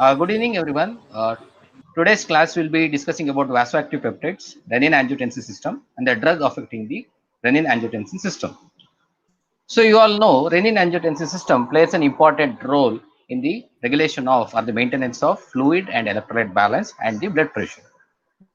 Good evening, everyone. Today's class will be discussing about vasoactive peptides, renin-angiotensin system, and the drug affecting the renin-angiotensin system. So, you all know renin-angiotensin system plays an important role in the regulation of or the maintenance of fluid and electrolyte balance and the blood pressure.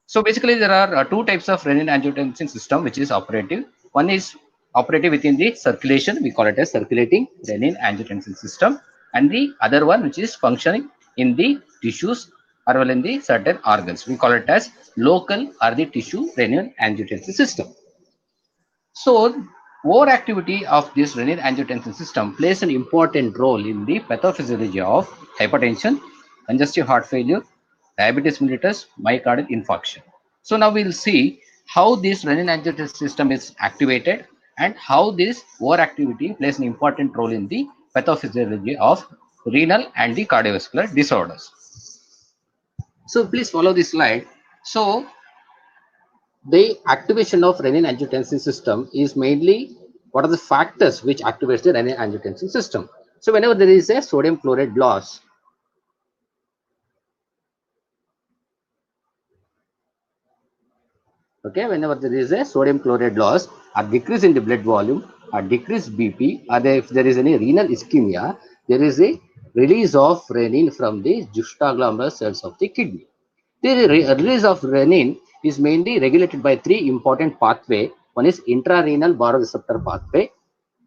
So, basically, there are two types of renin-angiotensin system which is operative. One is operative within the circulation, we call it as circulating renin-angiotensin system, and the other one which is functioning in the tissues or well in the certain organs. We call it as local or the tissue renin-angiotensin system. So, overactivity of this renin-angiotensin system plays an important role in the pathophysiology of hypertension, congestive heart failure, diabetes mellitus, myocardial infarction. So, now we will see how this renin-angiotensin system is activated and how this overactivity plays an important role in the pathophysiology of renal and the cardiovascular disorders. So, please follow this slide. So, the activation of renin-angiotensin system is mainly what are the factors which activates the renin-angiotensin system. So whenever there is a sodium chloride loss, okay, whenever there is a sodium chloride loss or decrease in the blood volume or decreased BP or if there is any renal ischemia, there is a release of renin from the juxtaglomerular cells of the kidney. The release of renin is mainly regulated by three important pathways. One is intrarenal baroreceptor pathway,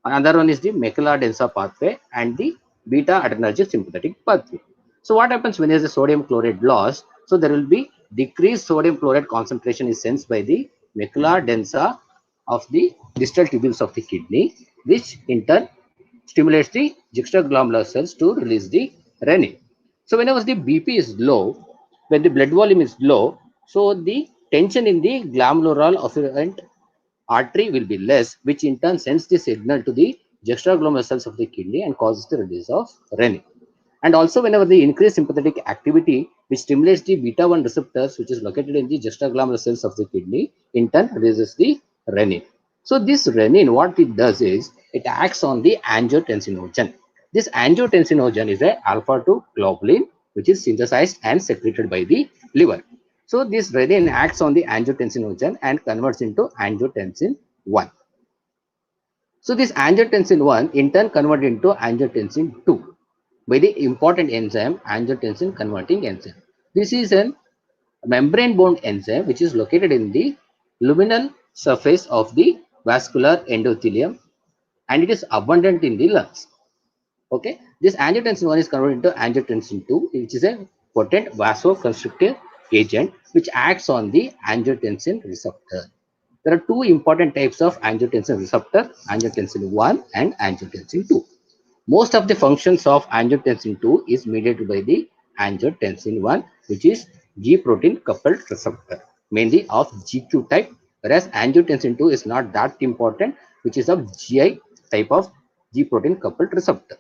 another one is the macula densa pathway, and the beta adrenergic sympathetic pathway. So what happens when there is a sodium chloride loss? So there will be decreased sodium chloride concentration is sensed by the macula densa of the distal tubules of the kidney, which in turn stimulates the juxtaglomerular cells to release the renin. So whenever the BP is low, when the blood volume is low, so the tension in the glomerular afferent artery will be less, which in turn sends the signal to the juxtaglomerular cells of the kidney and causes the release of renin. And also, whenever the increased sympathetic activity, which stimulates the beta 1 receptors, which is located in the juxtaglomerular cells of the kidney, in turn releases the renin. So, this renin, what it does is it acts on the angiotensinogen. This angiotensinogen is a alpha 2 globulin, which is synthesized and secreted by the liver. So, this renin acts on the angiotensinogen and converts into angiotensin 1. So, this angiotensin 1 in turn converts into angiotensin 2 by the important enzyme angiotensin converting enzyme. This is a membrane bound enzyme which is located in the luminal surface of the vascular endothelium and it is abundant in the lungs. Okay, this angiotensin 1 is converted into angiotensin 2, which is a potent vasoconstrictive agent which acts on the angiotensin receptor. There are two important types of angiotensin receptor, angiotensin 1 and angiotensin 2. Most of the functions of angiotensin 2 is mediated by the angiotensin 1, which is G protein coupled receptor, mainly of GQ type, whereas angiotensin 2 is not that important, which is of GI type of G protein coupled receptor.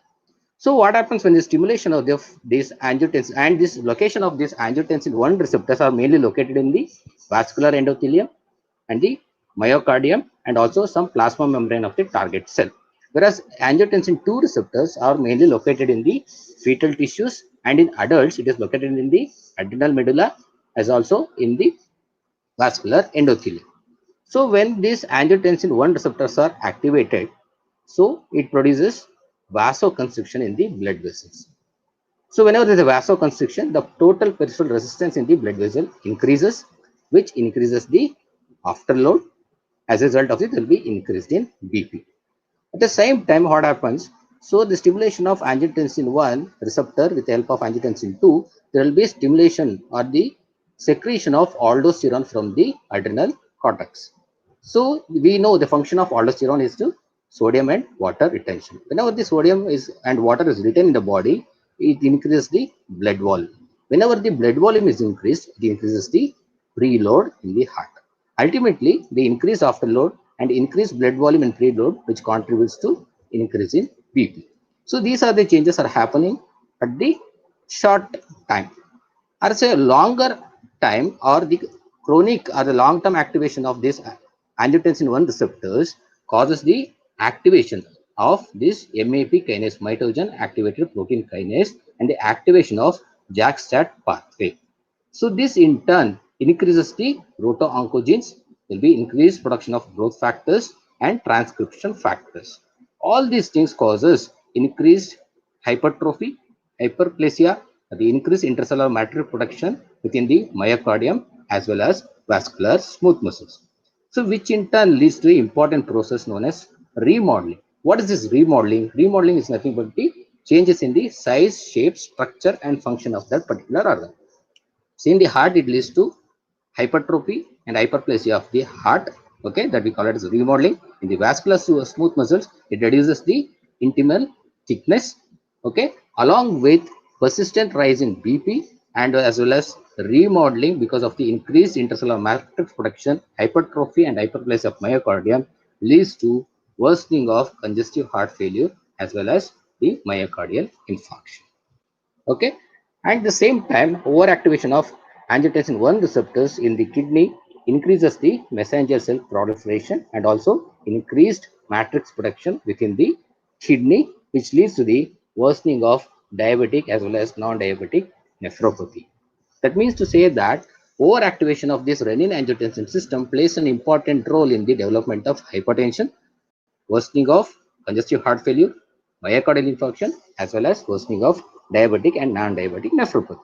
So what happens when the stimulation of this angiotensin and this location of this angiotensin 1 receptors are mainly located in the vascular endothelium and the myocardium and also some plasma membrane of the target cell. Whereas angiotensin 2 receptors are mainly located in the fetal tissues and in adults it is located in the adrenal medulla as also in the vascular endothelium. So when these angiotensin 1 receptors are activated, so it produces vasoconstriction in the blood vessels. So whenever there is a vasoconstriction, the total peripheral resistance in the blood vessel increases, which increases the afterload. As a result of it, there will be increased in BP. At the same time, what happens? So the stimulation of angiotensin 1 receptor with the help of angiotensin 2, there will be stimulation or the secretion of aldosterone from the adrenal cortex. So we know the function of aldosterone is to sodium and water retention. Whenever the sodium is and water is retained in the body, it increases the blood volume. Whenever the blood volume is increased, it increases the preload in the heart. Ultimately, the increase afterload and increased blood volume and preload, which contributes to increase in BP. So these are the changes are happening at the short time. Or say longer time or the chronic or the long-term activation of this angiotensin 1 receptors causes the activation of this MAP kinase, mitogen activated protein kinase, and the activation of JAK-STAT pathway. So this in turn increases the proto-oncogenes, will be increased production of growth factors and transcription factors. All these things causes increased hypertrophy, hyperplasia, the increased intracellular matrix production within the myocardium as well as vascular smooth muscles. So which in turn leads to an important process known as remodeling. What is this remodeling? Remodeling is nothing but the changes in the size, shape, structure and function of that particular organ. See, in the heart, it leads to hypertrophy and hyperplasia of the heart. Okay, that we call it as remodeling. In the vascular smooth muscles, it reduces the intimal thickness. Okay, along with persistent rise in BP and as well as remodeling because of the increased intracellular matrix production, hypertrophy and hyperplasia of myocardium leads to worsening of congestive heart failure as well as the myocardial infarction. Okay, at the same time overactivation of angiotensin 1 receptors in the kidney increases the messenger cell proliferation and also increased matrix production within the kidney, which leads to the worsening of diabetic as well as non-diabetic nephropathy. That means to say that overactivation of this renin angiotensin system plays an important role in the development of hypertension, worsening of congestive heart failure, myocardial infarction, as well as worsening of diabetic and non-diabetic nephropathy.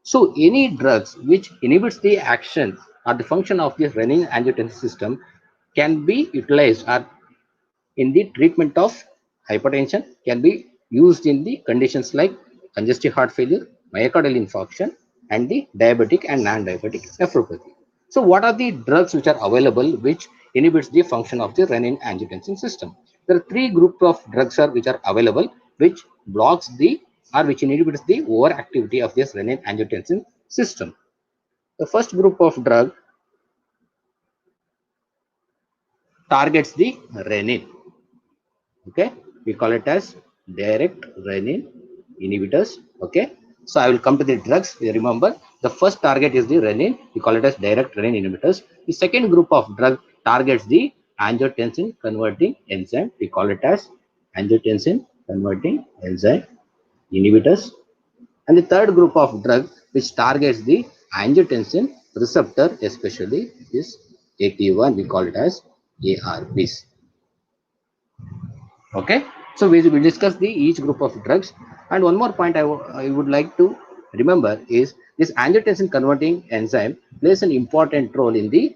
So, any drugs which inhibits the action or the function of the renin angiotensin system can be utilized or in the treatment of hypertension, can be used in the conditions like congestive heart failure, myocardial infarction, and the diabetic and non-diabetic nephropathy. So, what are the drugs which are available which inhibits the function of the renin angiotensin system? There are three groups of drugs which are available which blocks the or which inhibits the overactivity of this renin angiotensin system. The first group of drug targets the renin. Okay, we call it as direct renin inhibitors. Okay, so I will come to the drugs. You remember the first target is the renin, we call it as direct renin inhibitors. The second group of drug targets the angiotensin converting enzyme, we call it as angiotensin converting enzyme inhibitors. And the third group of drug which targets the angiotensin receptor, especially is AT1, we call it as ARBs. Okay, so we will discuss the each group of drugs. And one more point I would like to remember is this angiotensin converting enzyme plays an important role in the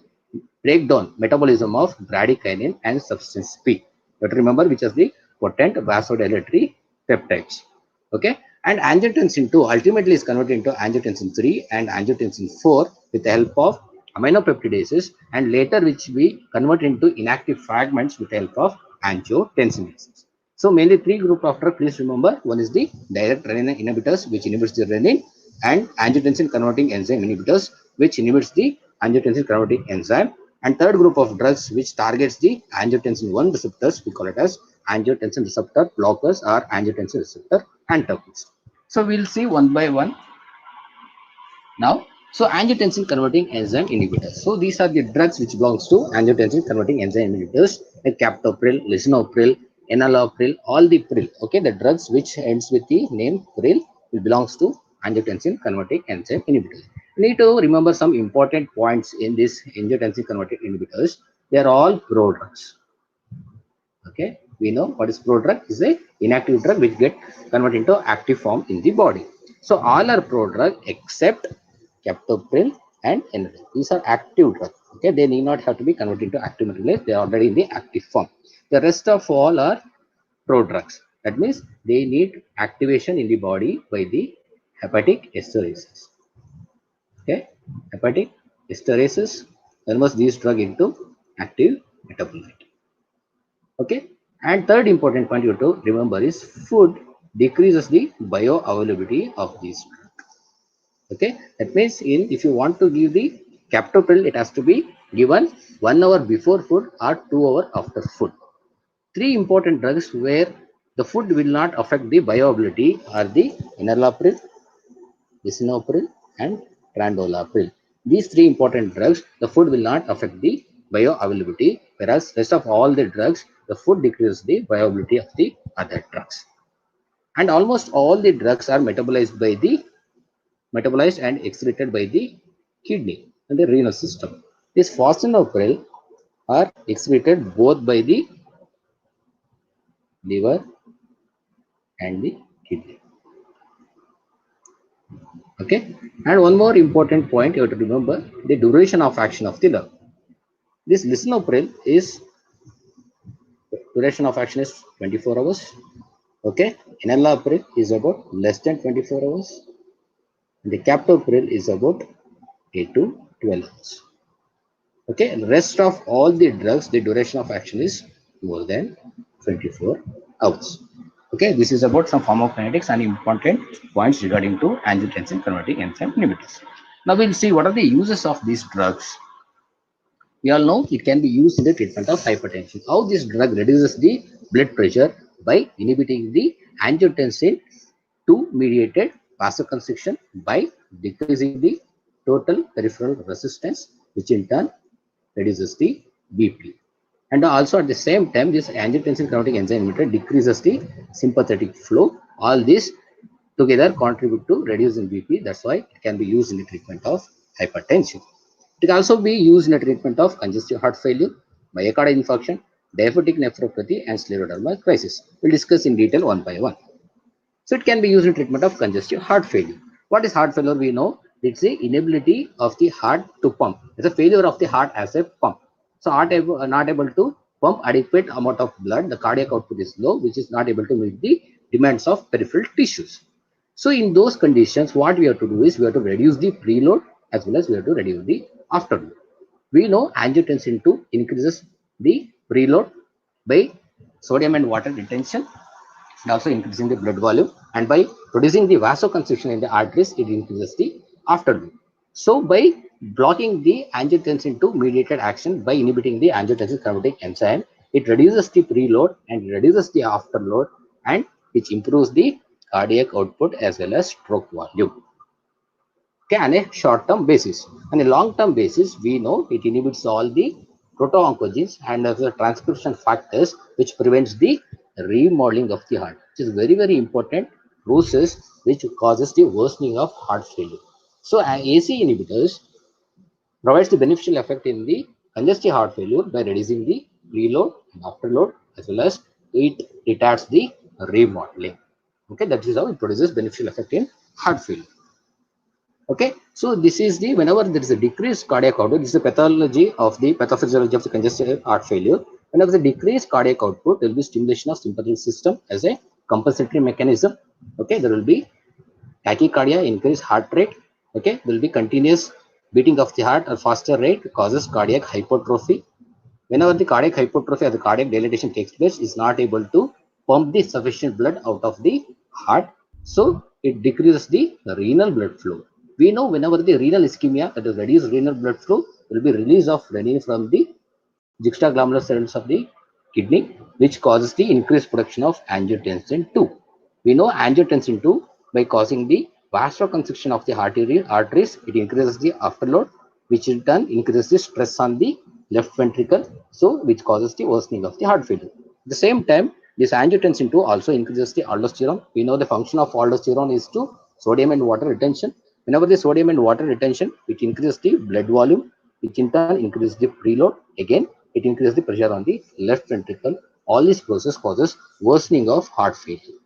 breakdown metabolism of bradykinin and substance P, but remember which is the potent vasodilatory peptides. Okay, and angiotensin 2 ultimately is converted into angiotensin 3 and angiotensin 4 with the help of aminopeptidases, and later which we convert into inactive fragments with the help of angiotensinases. So mainly three group of drugs, please remember. One is the direct renin inhibitors which inhibits the renin, and angiotensin converting enzyme inhibitors which inhibits the angiotensin converting enzyme, and third group of drugs which targets the angiotensin 1 receptors, we call it as angiotensin receptor blockers or angiotensin receptor antagonists. So we'll see one by one now. So angiotensin converting enzyme inhibitors. So these are the drugs which belongs to angiotensin converting enzyme inhibitors like captopril, lisinopril, enalapril, all the pril. Okay, the drugs which ends with the name pril will belongs to angiotensin converting enzyme inhibitors. You need to remember some important points in this angiotensin converting inhibitors. They are all prodrugs. Okay, we know what is prodrug is a inactive drug which get converted into active form in the body. So all are prodrug except captopril and enalapril. These are active drugs. Okay, they need not have to be converted into active material. They are already in the active form. The rest of all are prodrugs. That means they need activation in the body by the hepatic esterases. Okay, hepatic esterases converts these drug into active metabolite. Okay, and third important point you have to remember is food decreases the bioavailability of these. Okay, that means in if you want to give the captopril, it has to be given 1 hour before food or 2 hours after food. Three important drugs where the food will not affect the bioavailability are the enalapril, lisinopril, and trandolapril. These three important drugs, the food will not affect the bioavailability, whereas rest of all the drugs, the food decreases the bioavailability of the other drugs. And almost all the drugs are metabolized by the metabolized and excreted by the kidney and the renal system. These phosphonol are excreted both by the liver and the kidney. Okay, and one more important point you have to remember, the duration of action of the drug. This lisinopril is duration of action is 24 hours. Okay, enalapril is about less than 24 hours. And the captopril is about 8 to 12 hours. Okay, and rest of all the drugs, the duration of action is more than 24 hours. Okay, this is about some pharmacokinetics and important points regarding to angiotensin converting enzyme inhibitors. Now we'll see what are the uses of these drugs. We all know it can be used in the treatment of hypertension. How this drug reduces the blood pressure by inhibiting the angiotensin 2 mediated vasoconstriction by decreasing the total peripheral resistance, which in turn reduces the BP. And also at the same time, this angiotensin converting enzyme inhibitor decreases the sympathetic flow. All these together contribute to reducing BP. That's why it can be used in the treatment of hypertension. It can also be used in the treatment of congestive heart failure, myocardial infarction, diabetic nephropathy, and scleroderma crisis. We'll discuss in detail one by one. So it can be used in treatment of congestive heart failure. What is heart failure? We know it's the inability of the heart to pump. It's a failure of the heart as a pump. So heart not able to pump adequate amount of blood. The cardiac output is low, which is not able to meet the demands of peripheral tissues. So in those conditions, what we have to do is we have to reduce the preload as well as we have to reduce the afterload. We know angiotensin 2 increases the preload by sodium and water retention and also increasing the blood volume, and by producing the vasoconstriction in the arteries it increases the afterload. So by blocking the angiotensin 2 mediated action by inhibiting the angiotensin converting enzyme, it reduces the preload and reduces the afterload, and which improves the cardiac output as well as stroke volume. Okay, on a short-term basis. On a long-term basis, we know it inhibits all the proto-oncogenes and other transcription factors which prevents the remodeling of the heart, which is very, very important process which causes the worsening of heart failure. So, AC inhibitors provides the beneficial effect in the congestive heart failure by reducing the preload and afterload, as well as it retards the remodeling. Okay, that is how it produces beneficial effect in heart failure. Okay, so this is the whenever there is a decreased cardiac output, this is the pathology of the pathophysiology of the congestive heart failure. Whenever the decreased cardiac output, there will be stimulation of sympathetic system as a compensatory mechanism. Okay, there will be tachycardia, increased heart rate. Okay, there will be continuous beating of the heart or faster rate causes cardiac hypertrophy. Whenever the cardiac hypertrophy or the cardiac dilatation takes place, is not able to pump the sufficient blood out of the heart, so it decreases the renal blood flow. We know whenever the renal ischemia, that is reduced renal blood flow, will be release of renin from the juxtaglomerular cells of the kidney, which causes the increased production of angiotensin 2. We know angiotensin 2 by causing the vasoconstriction of the arteries, it increases the afterload, which in turn increases the stress on the left ventricle, so which causes the worsening of the heart failure. At the same time, this angiotensin 2 also increases the aldosterone. We know the function of aldosterone is to sodium and water retention. Whenever the sodium and water retention, it increases the blood volume, which in turn increases the preload. Again, it increases the pressure on the left ventricle. All this process causes worsening of heart failure.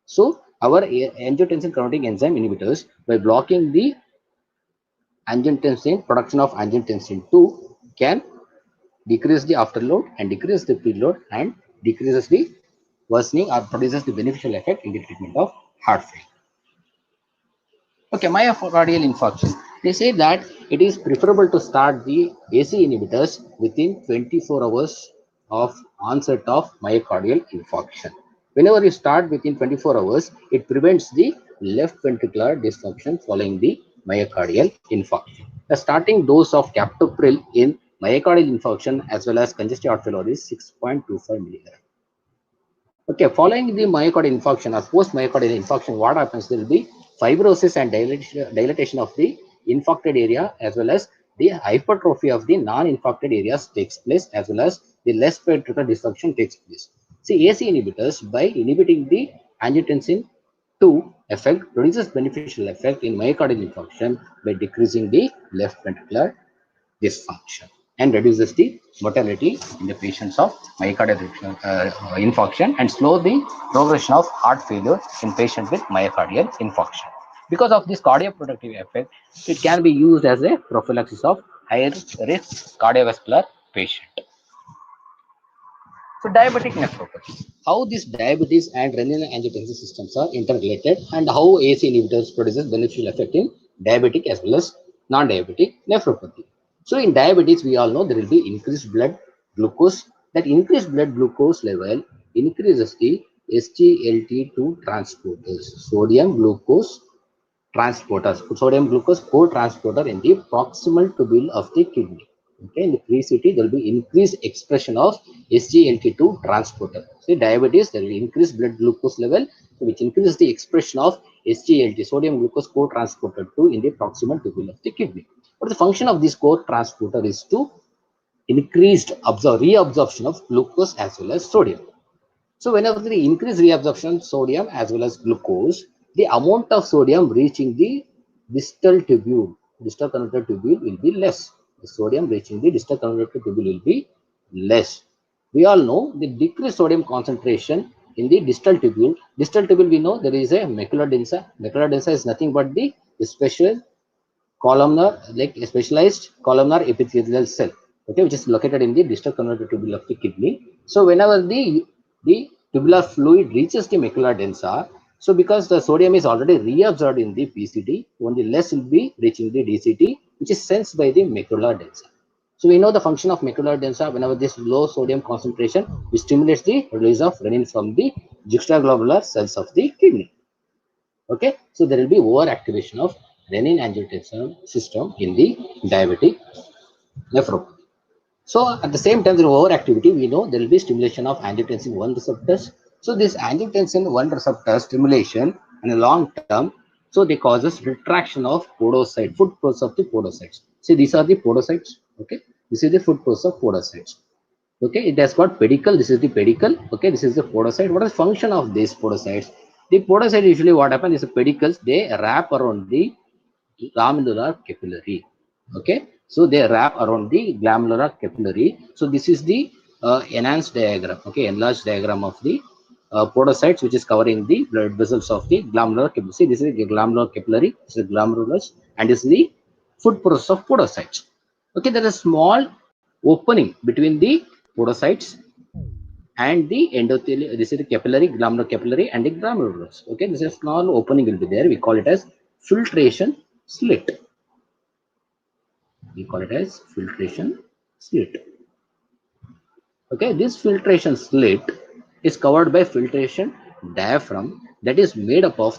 So our angiotensin converting enzyme inhibitors, by blocking the angiotensin production of angiotensin 2, can decrease the afterload and decrease the preload and decreases the worsening or produces the beneficial effect in the treatment of heart failure. Okay, myocardial infarction. They say that it is preferable to start the AC inhibitors within 24 hours of onset of myocardial infarction. Whenever you start within 24 hours, it prevents the left ventricular dysfunction following the myocardial infarction. The starting dose of captopril in myocardial infarction as well as congestive heart failure is 6.25 milligram. Okay, following the myocardial infarction or post-myocardial infarction, what happens? There will be fibrosis and dilatation of the infarcted area, as well as the hypertrophy of the non-infarcted areas takes place, as well as the left ventricular dysfunction takes place. See, AC inhibitors, by inhibiting the angiotensin 2 effect produces beneficial effect in myocardial infarction by decreasing the left ventricular dysfunction and reduces the mortality in the patients of myocardial infarction and slow the progression of heart failure in patients with myocardial infarction. Because of this cardioprotective effect, it can be used as a prophylaxis of higher risk cardiovascular patient. So diabetic nephropathy. How these diabetes and renin-angiotensin systems are interrelated and how AC inhibitors produces beneficial effect in diabetic as well as non-diabetic nephropathy. So in diabetes, we all know there will be increased blood glucose. That increased blood glucose level increases the SGLT2 transporters, sodium glucose transporters, sodium glucose co-transporter in the proximal tubule of the kidney. Okay, in the pre-CT, there will be increased expression of SGLT2 transporter. So, diabetes, there will be increased blood glucose level, which increases the expression of SGLT, sodium glucose co-transporter 2 in the proximal tubule of the kidney. But the function of this co-transporter is to increased reabsorption of glucose as well as sodium. So whenever the increase reabsorption sodium as well as glucose, the amount of sodium reaching the distal tubule, distal convoluted tubule will be less. The sodium reaching the distal convoluted tubule will be less. We all know the decreased sodium concentration in the distal tubule. Distal tubule, we know there is a macula densa. Macula densa is nothing but the special columnar, like a specialized columnar epithelial cell, okay, which is located in the distal convoluted tubule of the kidney. So whenever the tubular fluid reaches the macula densa, so because the sodium is already reabsorbed in the PCT, only less will be reaching the DCT, which is sensed by the macula densa. So we know the function of macula densa. Whenever this low sodium concentration, which stimulates the release of renin from the juxtaglobular cells of the kidney. Okay, so there will be overactivation of renin angiotensin system in the diabetic nephropathy. So at the same time, the overactivity, we know there will be stimulation of angiotensin 1 receptors. So this angiotensin 1 receptor stimulation in the long term, so they causes retraction of podocyte, foot process of the podocytes. See, these are the podocytes. Okay, this is the foot process of podocytes. Okay, it has got pedicle. This is the pedicle. Okay, this is the podocyte. What is the function of these podocytes? The podocyte, usually what happens is the pedicles, they wrap around the glandular capillary. Okay, so they wrap around the glandular capillary. So this is the enhanced diagram, okay, enlarged diagram of the podocytes, which is covering the blood vessels of the glandular capillary. See, this is the glandular capillary, this is the glomerulus, and this is the foot process of podocytes. Okay, there is a small opening between the podocytes and the endothelium. This is the capillary, glandular capillary, and the glomerulus. Okay, this is a small opening will be there. We call it as filtration slit. We call it as filtration slit. Okay, this filtration slit is covered by filtration diaphragm that is made up of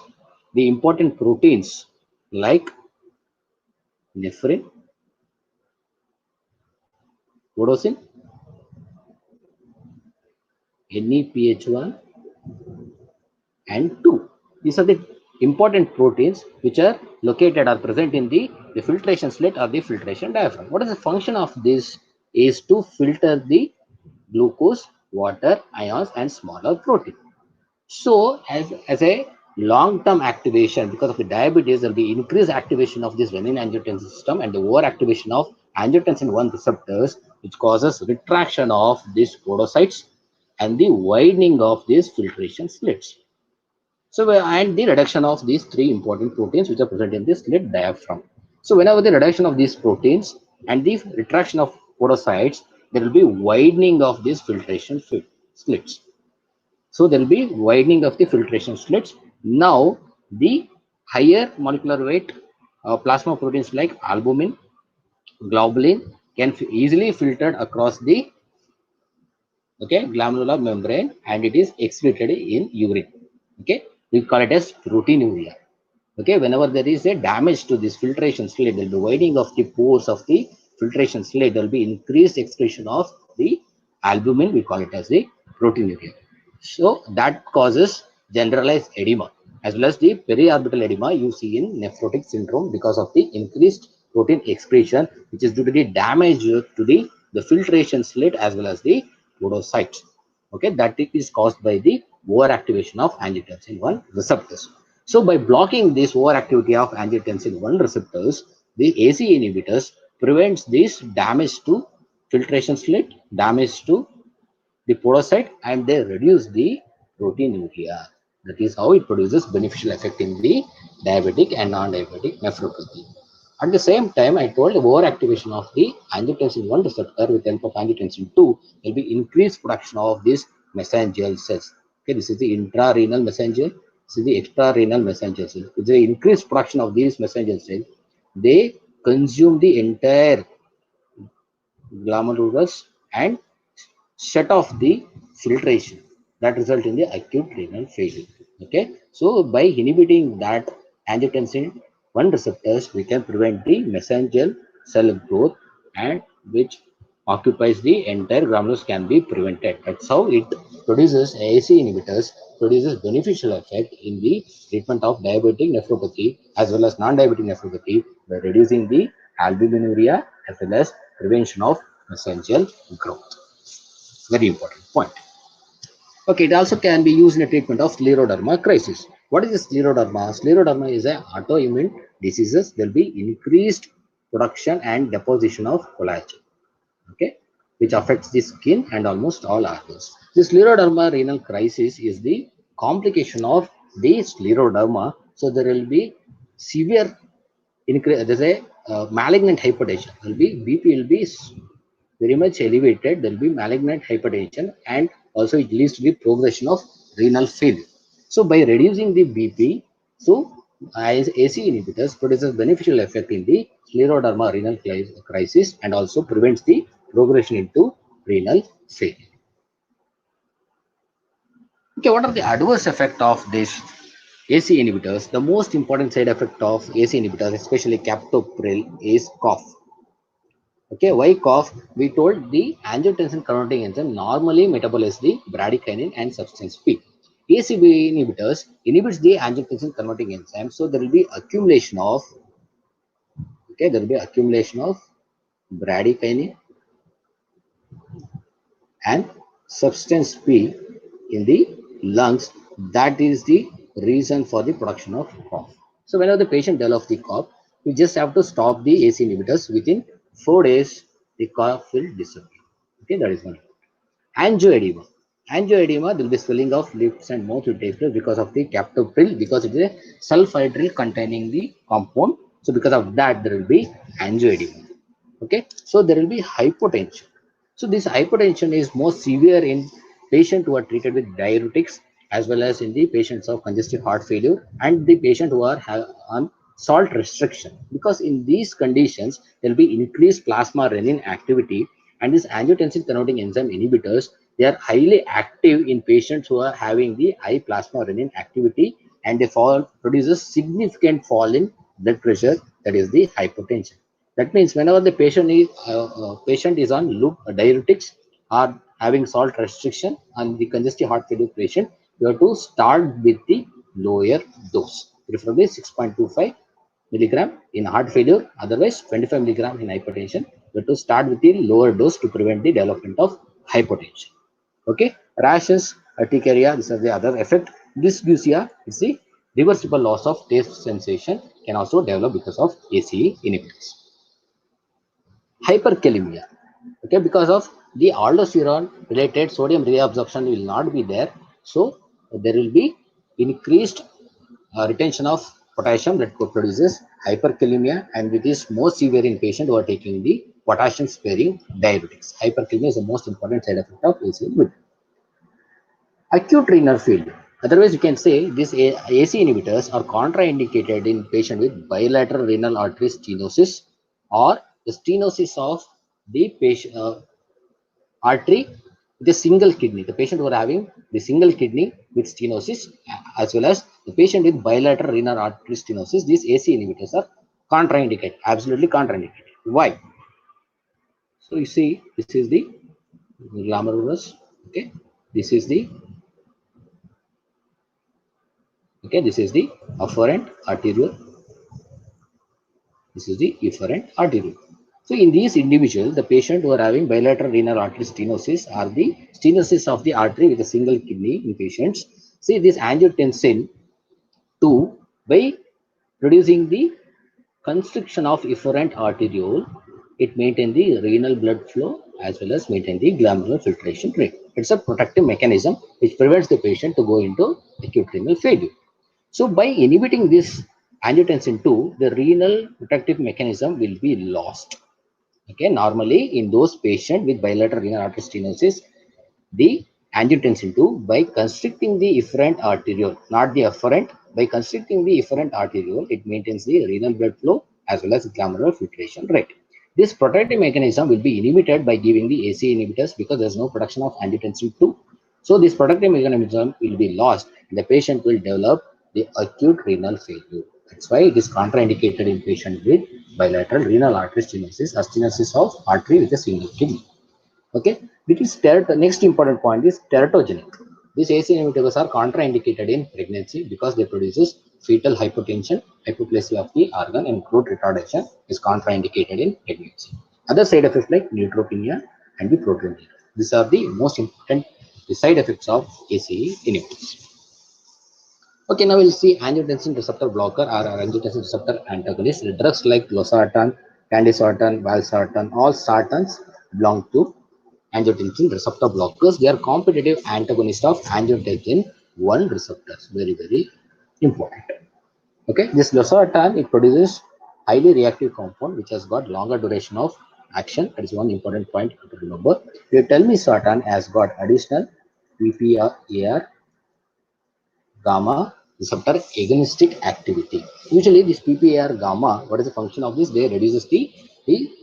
the important proteins like nephrin, rhodopsin, NEPH1, and 2. These are the important proteins which are located or present in the filtration slit or the filtration diaphragm. What is the function of this? Is to filter the glucose, water, ions, and smaller protein. So, as a long-term activation, because of the diabetes, there will be increased activation of this renin-angiotensin system and the overactivation of angiotensin 1 receptors, which causes retraction of these podocytes and the widening of these filtration slits. So, and the reduction of these three important proteins which are present in this slit diaphragm. So, whenever the reduction of these proteins and the retraction of podocytes, there will be widening of these filtration slits. So, there will be widening of the filtration slits. Now, the higher molecular weight plasma proteins like albumin, globulin can easily filtered across the glomerular membrane and it is excreted in urine. Okay, we call it as proteinuria. Okay, whenever there is a damage to this filtration slit, there will be widening of the pores of the filtration slit. There will be increased excretion of the albumin. We call it as the proteinuria. So that causes generalized edema as well as the periorbital edema you see in nephrotic syndrome because of the increased protein excretion, which is due to the damage to the filtration slit as well as the podocytes. Okay, that is caused by the overactivation of angiotensin 1 receptors. So by blocking this overactivity of angiotensin 1 receptors, the AC inhibitors prevents this damage to filtration slit, damage to the podocyte, and they reduce the proteinuria. That is how it produces beneficial effect in the diabetic and non-diabetic nephropathy. At the same time, I told overactivation of the angiotensin 1 receptor with help of angiotensin 2 will be increased production of these mesangial cells. Okay, this is the intrarenal mesangial, this is the extrarenal mesangial cell. With the increased production of these mesangial cells, they consume the entire glomerulus and shut off the filtration that result in the acute renal failure. Okay, so by inhibiting that angiotensin 1 receptors, we can prevent the mesangial cell growth, and which occupies the entire glomerulus can be prevented. That's how it produces AC inhibitors produces beneficial effect in the treatment of diabetic nephropathy as well as non-diabetic nephropathy by reducing the albuminuria as well as prevention of mesangial growth. Very important point. Okay, it also can be used in a treatment of scleroderma crisis. What is scleroderma? Scleroderma is an autoimmune diseases. There will be increased production and deposition of collagen, okay, which affects the skin and almost all organs. The scleroderma renal crisis is the complication of the scleroderma. So there will be severe increase. There's a malignant hypertension. There will be BP will be very much elevated, there will be malignant hypertension, and also it leads to the progression of renal failure. So by reducing the BP, so as AC inhibitors produces beneficial effect in the scleroderma renal crisis and also prevents the progression into renal failure. Okay, what are the adverse effect of this AC inhibitors? The most important side effect of AC inhibitors, especially captopril, is cough. Okay, why cough? We told the angiotensin converting enzyme normally metabolize the bradykinin and substance P. ACB inhibitors inhibits the angiotensin converting enzyme, so there will be accumulation of, okay, there will be accumulation of bradykinin and substance P in the lungs. That is the reason for the production of cough. So whenever the patient develops the cough, we just have to stop the AC inhibitors. Within 4 days, the cough will disappear. Okay, that is one. Angioedema. Angioedema, there will be swelling of lips and mouth will take place because of the captopril, because it is a sulfhydryl containing the compound. So because of that, there will be angioedema. Okay, so there will be hypotension. So this hypertension is most severe in patients who are treated with diuretics as well as in the patients of congestive heart failure and the patient who are on salt restriction, because in these conditions there will be increased plasma renin activity, and these angiotensin converting enzyme inhibitors, they are highly active in patients who are having the high plasma renin activity, and they produces significant fall in blood pressure, that is the hypertension. That means whenever the patient is on loop diuretics or having salt restriction on the congestive heart failure patient, you have to start with the lower dose, preferably 6.25 milligram in heart failure, otherwise 25 milligram in hypertension. You have to start with the lower dose to prevent the development of hypertension. Okay, rashes, urticaria, this is the other effect. Dysgeusia is the reversible loss of taste sensation, can also develop because of ACE inhibitors. Hyperkalemia, okay, because of the aldosterone related sodium reabsorption will not be there, so there will be increased retention of potassium that produces hyperkalemia, and it is most severe in patients who are taking the potassium sparing diuretics. Hyperkalemia is the most important side effect of AC inhibitor. Acute renal failure, otherwise you can say these AC inhibitors are contraindicated in patient with bilateral renal artery stenosis or the stenosis of the patient artery with a single kidney. The patient who are having the single kidney with stenosis as well as the patient with bilateral renal artery stenosis, these AC inhibitors are contraindicated, absolutely contraindicated. Why? So you see, this is the glomerulus. Okay, this is the, okay, this is the afferent arteriole. This is the efferent arteriole. So in these individuals, the patient who are having bilateral renal artery stenosis are the stenosis of the artery with a single kidney in patients. See, this angiotensin 2 By reducing the constriction of efferent arteriole, it maintains the renal blood flow as well as maintain the glomerular filtration rate. It's a protective mechanism which prevents the patient to go into acute renal failure. So by inhibiting this angiotensin 2, the renal protective mechanism will be lost. Okay, normally in those patients with bilateral renal artery stenosis, the angiotensin 2 by constricting the efferent arteriole, not the afferent, by constricting the efferent arteriole, it maintains the renal blood flow as well as glomerular filtration rate. This protective mechanism will be inhibited by giving the AC inhibitors because there is no production of angiotensin 2. So this protective mechanism will be lost and the patient will develop the acute renal failure. That's why it is contraindicated in patients with bilateral renal artery stenosis or stenosis of artery with a single kidney. Okay, it is next important point is teratogenic. These AC inhibitors are contraindicated in pregnancy because they produces fetal hypotension, hypoplasia of the organ, and growth retardation is contraindicated in pregnancy. Other side effects like neutropenia and the proteinuria. These are the most important side effects of ACE inhibitors. Okay, now we'll see angiotensin receptor blocker or angiotensin receptor antagonist. Drugs like losartan, candesartan, valsartan, all sartans belong to angiotensin receptor blockers. They are competitive antagonists of angiotensin 1 receptors. Very, very important. Okay, this losartan, it produces highly reactive compound which has got longer duration of action. That is one important point to remember. You tell me sartan has got additional PPAR gamma receptor agonistic activity. Usually this PPAR gamma, what is the function of this? They reduces the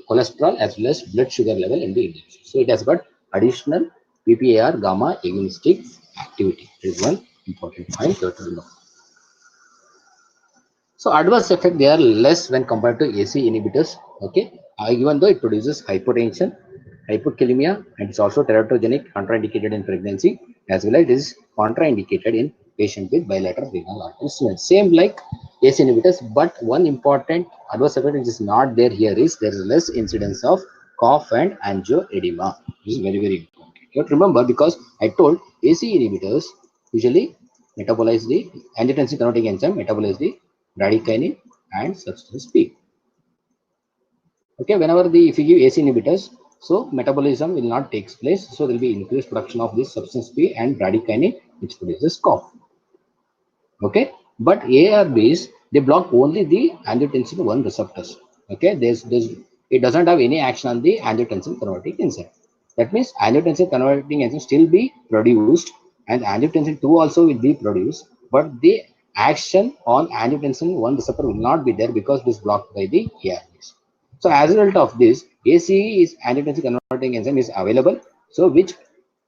cholesterol as well as blood sugar level in the individual. So it has got additional PPAR gamma agonistic activity. That is one important point to know. So adverse effect, they are less when compared to AC inhibitors. Okay, even though it produces hypotension, hypokalemia, and it's also teratogenic, contraindicated in pregnancy, as well as it is contraindicated in patient with bilateral renal artery stenosis. Same like AC inhibitors, but one important adverse effect which is not there here is there is less incidence of cough and angioedema. This is very, very important. But remember, because I told AC inhibitors usually metabolize the angiotensin converting enzyme, metabolize the bradykinin and substance P. Okay, whenever if you give AC inhibitors, so metabolism will not take place, so there will be increased production of this substance P and bradykinin, which produces cough. Okay, but ARBs, they block only the angiotensin 1 receptors. Okay, it doesn't have any action on the angiotensin converting enzyme. That means angiotensin converting enzyme still be produced and angiotensin 2 also will be produced, but the action on angiotensin 1 receptor will not be there because it is blocked by the ARBs. So as a result of this, ACE is angiotensin converting enzyme is available, so which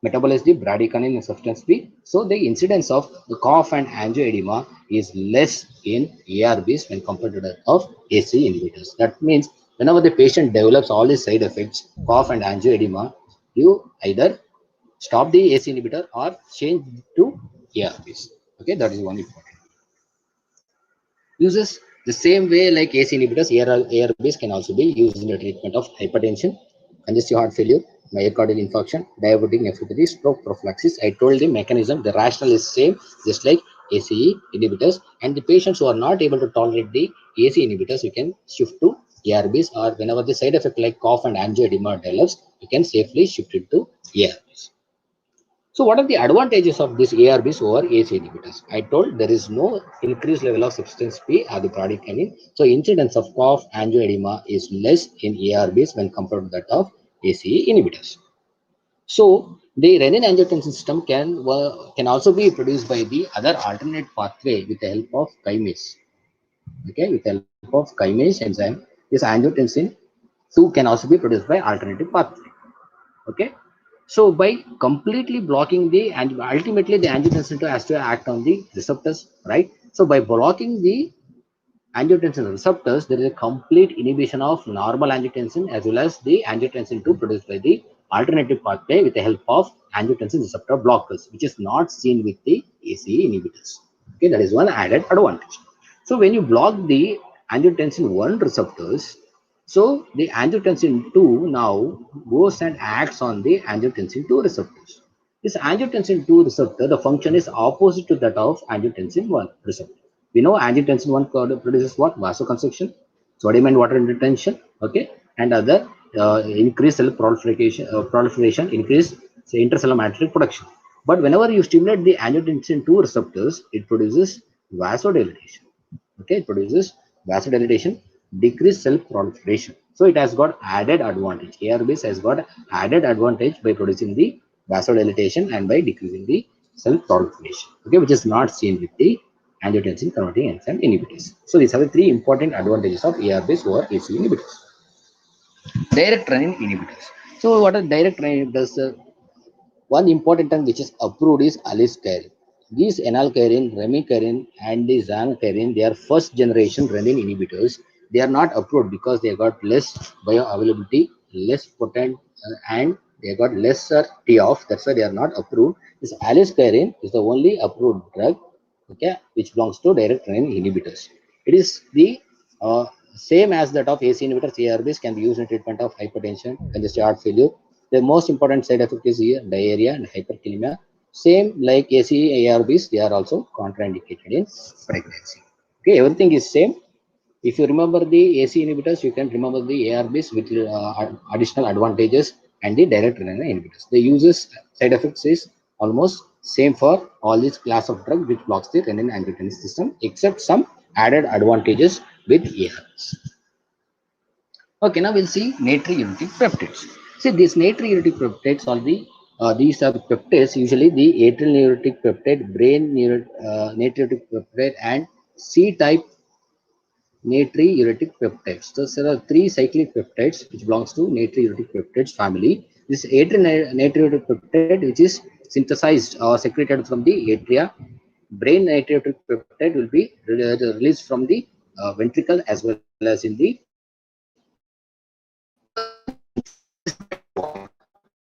metabolize the bradykinin and substance P. So the incidence of the cough and angioedema is less in ARBs when compared to that of AC inhibitors. That means whenever the patient develops all these side effects, cough and angioedema, you either stop the AC inhibitor or change to ARBs. Okay, that is one important. Uses the same way like AC inhibitors, ARBs can also be used in the treatment of hypertension, congestive heart failure, myocardial infarction, diabetic nephropathy, stroke prophylaxis. I told the mechanism, the rationale is same, just like ACE inhibitors. And the patients who are not able to tolerate the AC inhibitors, you can shift to ARBs, or whenever the side effect like cough and angioedema develops, you can safely shift it to ARBs. So what are the advantages of these ARBs over ACE inhibitors? I told there is no increased level of substance P or the bradykinin. So incidence of cough, angioedema is less in ARBs when compared to that of ACE inhibitors. So the renin-angiotensin system can also be produced by the other alternate pathway with the help of kinase. Okay, with the help of kinase enzyme, this angiotensin 2 can also be produced by alternative pathway. Okay, so by completely blocking and ultimately the angiotensin 2 has to act on the receptors, right? So by blocking the angiotensin receptors, there is a complete inhibition of normal angiotensin as well as the angiotensin 2 produced by the alternative pathway with the help of angiotensin receptor blockers, which is not seen with the ACE inhibitors. Okay, that is one added advantage. So when you block the angiotensin 1 receptors, so the angiotensin 2 now goes and acts on the angiotensin 2 receptors. This angiotensin 2 receptor, the function is opposite to that of angiotensin 1 receptor. We know angiotensin 1 produces what? Vasoconstriction, sodium and water retention, okay, and other increase cell proliferation, increase say, intracellular matrix production. But whenever you stimulate the angiotensin 2 receptors, it produces vasodilatation. Okay, it produces vasodilatation, decrease cell proliferation. So it has got added advantage. ARBs has got added advantage by producing the vasodilatation and by decreasing the cell proliferation. Okay, which is not seen with the angiotensin converting enzyme inhibitors. So these are the three important advantages of ARBs over ACE inhibitors. Direct renin inhibitors. So what are direct renin inhibitors? One important term which is approved is aliskiren. These enalkiren, remikiren, and the zankiren, they are first generation renin inhibitors. They are not approved because they got less bioavailability, less potent, and they got lesser T off. That's why they are not approved. This aliskiren is the only approved drug, okay, which belongs to direct renin inhibitors. It is the same as that of AC inhibitors. ARBs can be used in treatment of hypertension, congestive heart failure. The most important side effect is here diarrhea and hyperkalemia. Same like AC ARBs, they are also contraindicated in pregnancy. Okay, everything is same. If you remember the AC inhibitors, you can remember the ARBs with additional advantages and the direct renin inhibitors. The uses side effects is almost same for all these class of drug which blocks the renin angiotensin system, except some added advantages with ARBs. Okay, now we'll see natriuretic peptides. See, these natriuretic peptides are these are the peptides, usually the atrial natriuretic peptide, natriuretic peptide, and C-type natriuretic peptides. So there are three cyclic peptides which belongs to natriuretic peptides family. This atrial natriuretic peptide, which is synthesized or secreted from the atria. Brain natriuretic peptide will be released from the ventricle as well as in the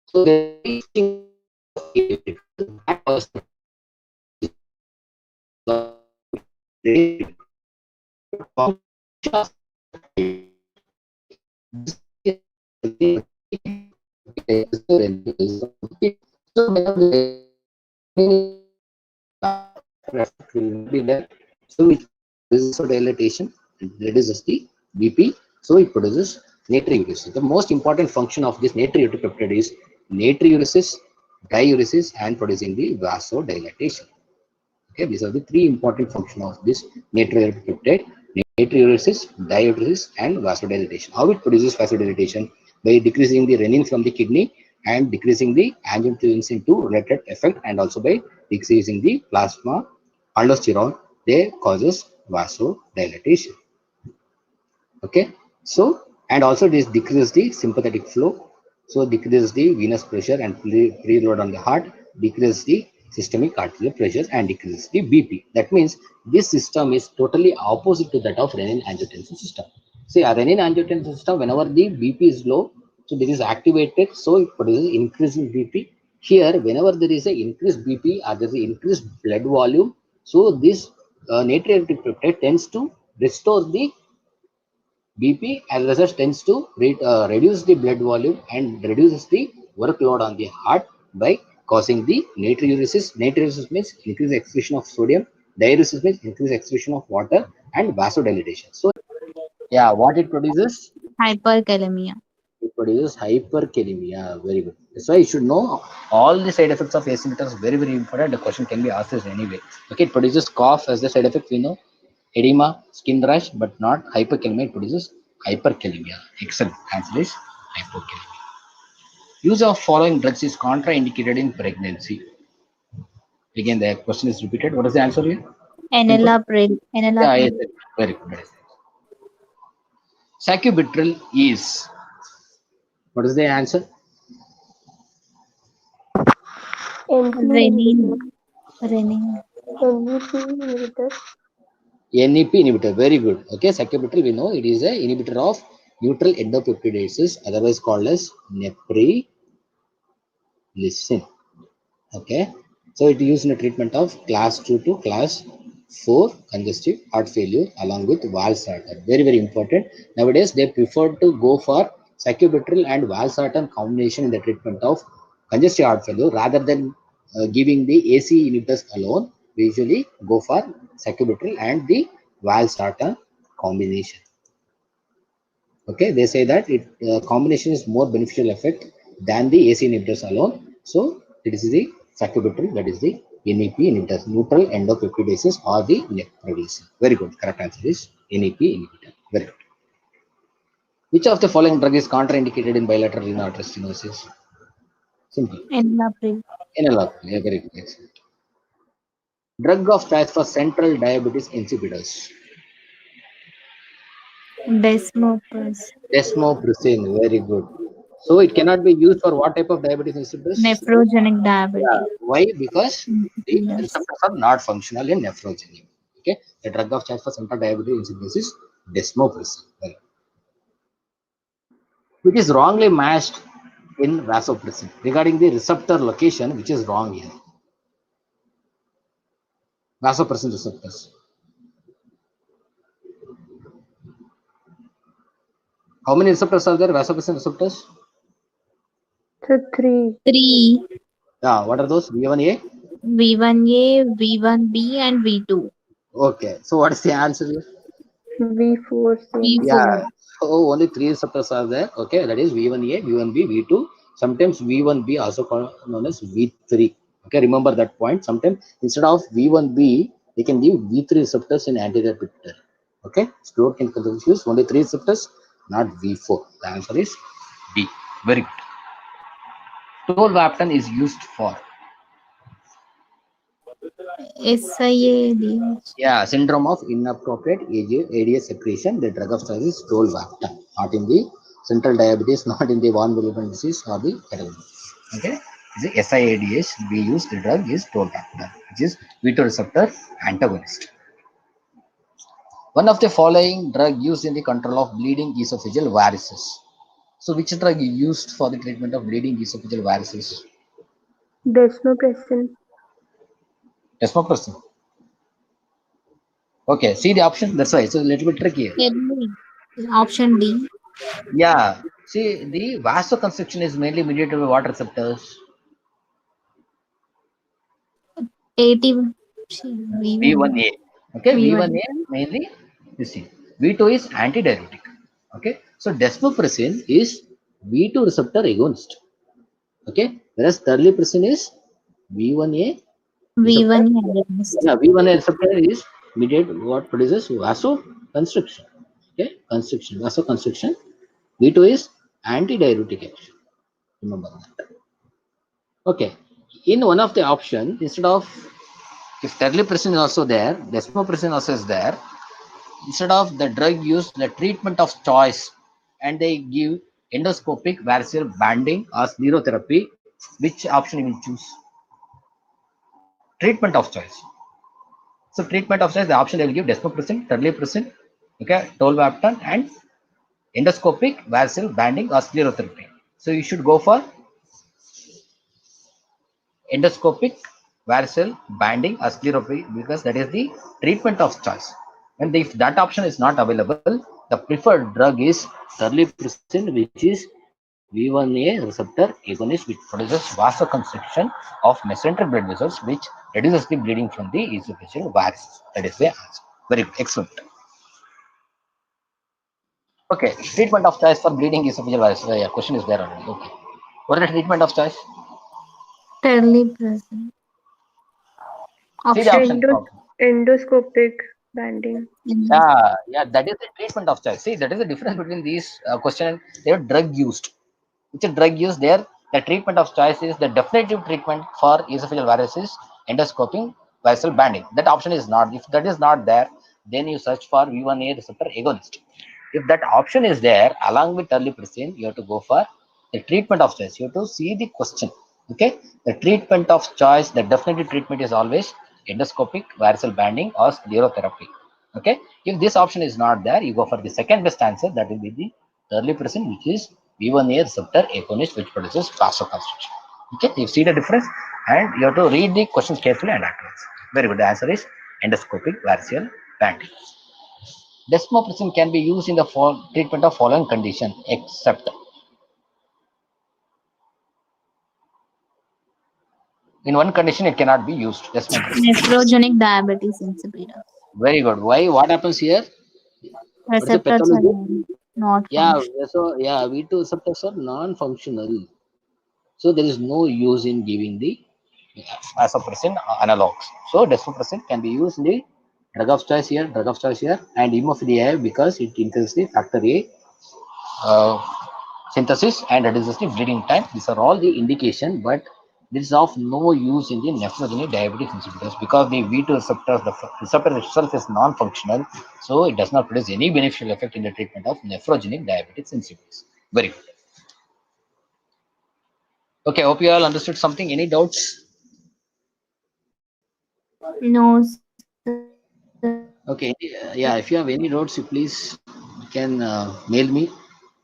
so there is a that was will not be there. So it produces dilatation, it reduces the BP, so it produces natriuresis. The most important function of this natriuretic peptide is natriuresis, diuresis, and producing the vasodilatation. Okay, these are the three important functions of this natriuretic peptide: natriuresis, diuresis, and vasodilatation. How it produces vasodilatation? By decreasing the renin from the kidney and decreasing the angiotensin 2 related effect, and also by decreasing the plasma aldosterone, they causes vasodilatation. Okay, so and also this decreases the sympathetic flow, so decreases the venous pressure and preload on the heart, decreases the systemic arterial pressure, and decreases the BP. That means this system is totally opposite to that of renin angiotensin system. See, a renin angiotensin system, whenever the BP is low, so this is activated, so it produces increasing BP. Here whenever there is a increased BP or there is a increased blood volume, so this natriuretic peptide tends to restore the BP, as result, tends to reduce the blood volume and reduces the workload on the heart by causing the natriuresis. Natriuresis means increased excretion of sodium. Diuresis means increased excretion of water and vasodilatation. So, yeah, what it produces? Hyperkalemia. It produces hyperkalemia. Very good. That's why you should know all the side effects of AC inhibitors. Very, very important. The question can be asked as anyway. Okay, it produces cough as the side effect. We know edema, skin rash, but not hyperkalemia. It produces hyperkalemia. Excellent. Answer is hyperkalemia. Use of following drugs is contraindicated in pregnancy. Again, the question is repeated. What is the answer here? Simple. Enalapril. Yeah, yes, Enalapril. yes. Very good. Very good. Sacubitril is. What is the answer? NP Renin. inhibitor. Renin. NEP inhibitor. NEP inhibitor. Very good. Okay, sacubitril, we know it is a inhibitor of neutral endopeptidases, otherwise called as neprilysin. Okay, so it is used in the treatment of class 2 to class 4 congestive heart failure along with valsartan. Very, very important. Nowadays, they prefer to go for sacubitril and valsartan combination in the treatment of congestive heart failure rather than giving the AC inhibitors alone. we usually go for sacubitril and the valsartan combination. Okay, they say that it combination is more beneficial effect than the AC inhibitors alone. So it is the sacubitril, that is the NEP inhibitors, neutral endopeptidases or the neprilysin. Very good. Correct answer is NEP inhibitor. Very good. Which of the following drug is contraindicated in bilateral renal artery stenosis? Simple. Enalapril. Enalapril. Yeah, very good. Excellent. Drug of choice for central diabetes insipidus. Desmopus. Desmopressin. Very good. So it cannot be used for what type of diabetes insipidus? Nephrogenic Yeah. diabetes. Why? Because the Yes. receptors are not functional in nephrogenia. Okay. The drug of choice for central diabetes insipidus is desmopressin. Right. Which is wrongly matched in vasopressin. Regarding the receptor location, which is wrong here. Vasopressin receptors. How many receptors are there? Vasopressin receptors? So 3. 3. Yeah. What are those? V1A? V1A, V1B, and V2. Okay. So what is the answer here? V4 same. Yeah. V4. So only three receptors are there. Okay. That is V1A, V1B, V2. Sometimes V1B also known as V3. Okay. Remember that point. Sometimes instead of V1B, they can give V3 receptors in anterior pituitary. Okay. Student can confuse only three receptors, not V4. The answer is D. Very good. Tolvaptan is used for, SIADH. yeah, syndrome of inappropriate ADS secretion. The drug of choice is tolvaptan, not in the central diabetes, not in the von Willebrand disease or the category. Okay, the SIADH we use the drug is tolvaptan, which is V2 receptor antagonist. One of the following drug used in the control of bleeding esophageal varices. So, which drug used for the treatment of bleeding esophageal varices? Desmopressin. Desmopressin. Okay, see the option. That's why it's a little bit tricky. Kidney. Option D. Yeah. See, the vasoconstriction is mainly mediated by what receptors? 80. V1. V1A. Okay, V1. V1A mainly you see. V2 is antidiuretic. Okay, so desmopressin is V2 receptor agonist. Okay, whereas terlipressin is V1A receptor. V1 agonist. Yeah, V1A receptor is mediate what produces vasoconstriction. Okay, constriction, vasoconstriction. V2 is antidiuretic action. Remember that. Okay, in one of the option, instead of if terlipressin is also there, desmopressin also is there. Instead of the drug used, the treatment of choice, and they give endoscopic variceal banding or sclerotherapy. Which option you will choose? Treatment of choice. So treatment of choice, the option they will give desmopressin, terlipressin, okay, tolvaptan, and endoscopic variceal banding or sclerotherapy. So you should go for endoscopic variceal banding or sclerotherapy because that is the treatment of choice. And if that option is not available, the preferred drug is terlipressin, which is V1A receptor agonist, which produces vasoconstriction of mesenteric blood vessels, which reduces the bleeding from the esophageal varices. That is the answer. Very good. Excellent. Okay. Treatment of choice for bleeding esophageal varices. Yeah, question is there already. Okay. What is the treatment of choice? Terlipressin. See the Option option. Endos Okay. endoscopic banding. D. Yeah, that is the treatment of choice. See, that is the difference between these question and their drug used. Which is drug used there? The treatment of choice is the definitive treatment for esophageal varices, endoscoping, vessel banding. That option is not. If that is not there, then you search for V1A receptor agonist. If that option is there, along with terlipressin, you have to go for the treatment of choice. You have to see the question. Okay, the treatment of choice, the definitive treatment is always endoscopic, variceal banding, or sclerotherapy. Okay, if this option is not there, you go for the second best answer. That will be the terlipressin, which is V1A receptor agonist, which produces vasoconstriction. Okay, you see the difference, and you have to read the questions carefully and afterwards. Very good. The answer is endoscopic variceal banding. Desmopressin can be used in the treatment of following condition, except In one condition, it cannot be used. Yes, ma'am. Nephrogenic diabetes insipidus. Very good. Why? What happens here? What is the Receptors are pathology? not Yeah, functional. so yeah, V2 receptors are non-functional. So there is no use in giving the vasopressin analogs. So desmopressin can be used in the drug of choice here, and hemophilia A because it increases the factor A uh, synthesis and reduces the bleeding time. These are all the indication, but this is of no use in the nephrogenic diabetes insipidus because the V2 receptor, the receptor itself is non-functional, so it does not produce any beneficial effect in the treatment of nephrogenic diabetes insipidus. Very good. Okay, hope you all understood something. Any doubts? No, sir. Okay, yeah, if you have any doubts, you please you can mail me.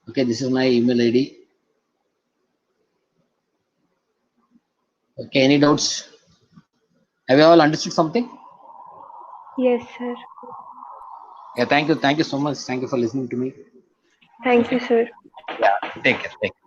Okay, this is my email ID. Okay, any doubts? Have you all understood something? Yes, sir. Yeah, thank you so much. Thank you for listening to me. Thank you, sir. Yeah, take care. Take care.